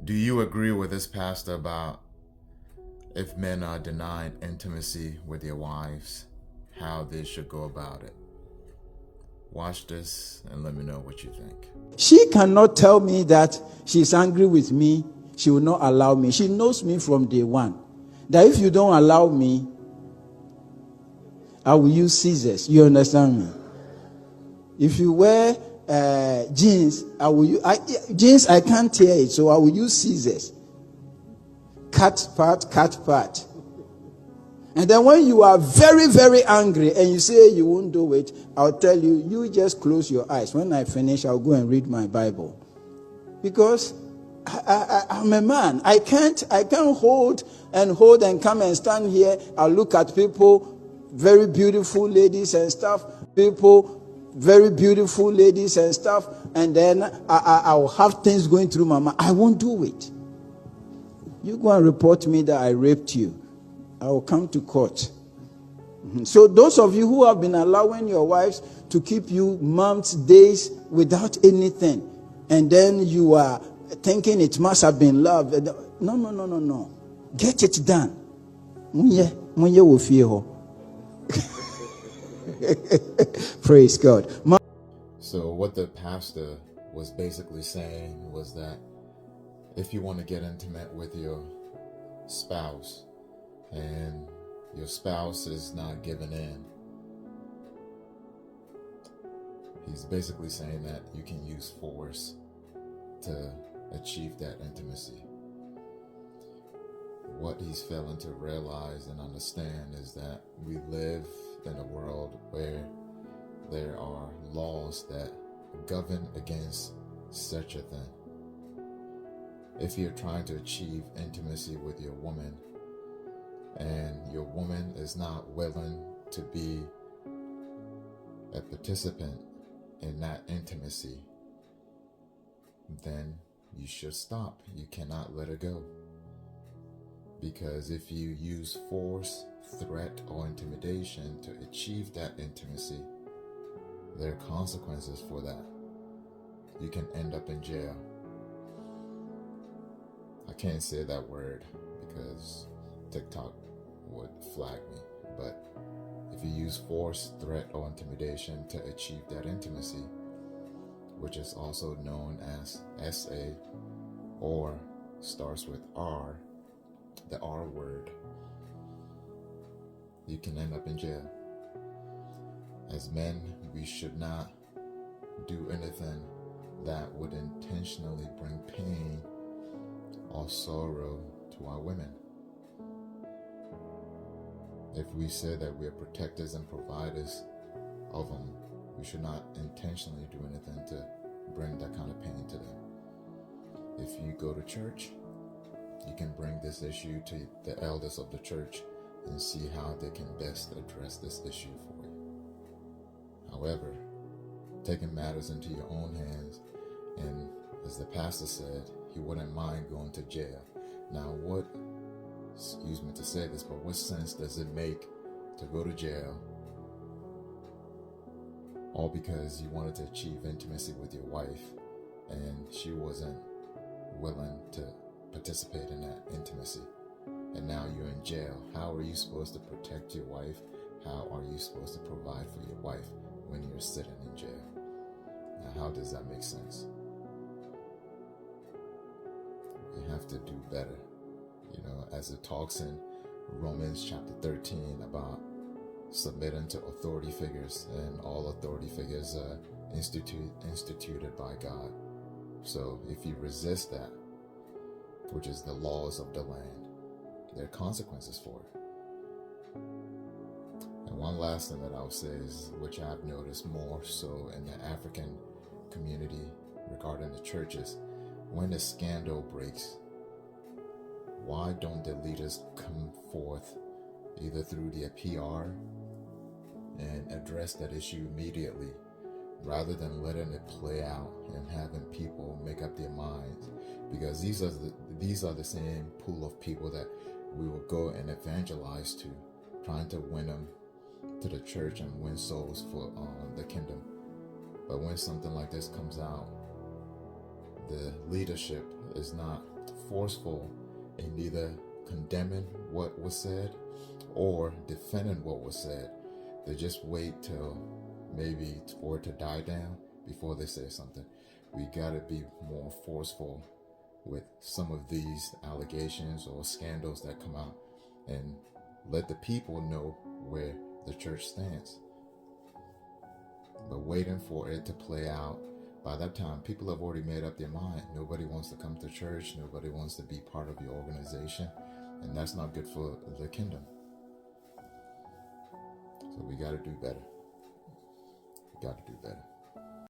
Do you agree with this pastor about if men are denied intimacy with their wives, how they should go about it? Watch this and let me know what you think. She cannot tell me that she's angry with me. She will not allow me. She knows me from day one. That if you don't allow me, I will use scissors. You understand me? If you wear jeans, jeans I can't tear it, so I will use scissors. Cut part. And then when you are very, very angry and you say you won't do it, I'll tell you, you just close your eyes. When I finish, I'll go and read my Bible. Because I'm a man. I can't hold and come and stand here. I'll look at people, very beautiful ladies and stuff, very beautiful ladies and stuff, and then I'll have things going through my mind. I won't do it. You go and report me that I raped you. I will come to court. So those of you who have been allowing your wives to keep you months, days without anything, and then you are thinking it must have been love. No. Get it done. Praise God. So what the pastor was basically saying was that if you want to get intimate with your spouse and your spouse is not giving in, he's basically saying that you can use force to achieve that intimacy. What he's failing to realize and understand is that we live in a world where there are laws that govern against such a thing. If you're trying to achieve intimacy with your woman and your woman is not willing to be a participant in that intimacy, then you should stop. You cannot let her go. Because if you use force, threat, or intimidation to achieve that intimacy, there are consequences for that. You can end up in jail. I can't say that word because TikTok would flag me. But if you use force, threat, or intimidation to achieve that intimacy, which is also known as SA or starts with R, the R word, you can end up in jail. As men, we should not do anything that would intentionally bring pain or sorrow to our women. If we say that we are protectors and providers of them, we should not intentionally do anything to bring that kind of pain to them. If you go to church, you can bring this issue to the elders of the church and see how they can best address this issue for you. However, taking matters into your own hands, and as the pastor said, he wouldn't mind going to jail. Now, excuse me to say this, but what sense does it make to go to jail all because you wanted to achieve intimacy with your wife and she wasn't willing to participate in that intimacy, and now you're in jail? How are you supposed to protect your wife? How are you supposed to provide for your wife when you're sitting in jail? Now, how does that make sense? You have to do better. You know, as it talks in Romans chapter 13 about submitting to authority figures, and all authority figures are instituted by God. So if you resist that, which is the laws of the land, there are consequences for it. And one last thing that I'll say is, which I've noticed more so in the African community regarding the churches, when a scandal breaks, why don't the leaders come forth either through their PR and address that issue immediately, rather than letting it play out and having people make up their minds? Because these are the same pool of people that we will go and evangelize to, trying to win them to the church and win souls for the kingdom. But when something like this comes out, the leadership is not forceful in either condemning what was said or defending what was said. They just wait till maybe for it to die down before they say something. We got to be more forceful with some of these allegations or scandals that come out and let the people know where the church stands. But waiting for it to play out, by that time, people have already made up their mind. Nobody wants to come to church. Nobody wants to be part of your organization. And that's not good for the kingdom. So we got to do better. We got to do better.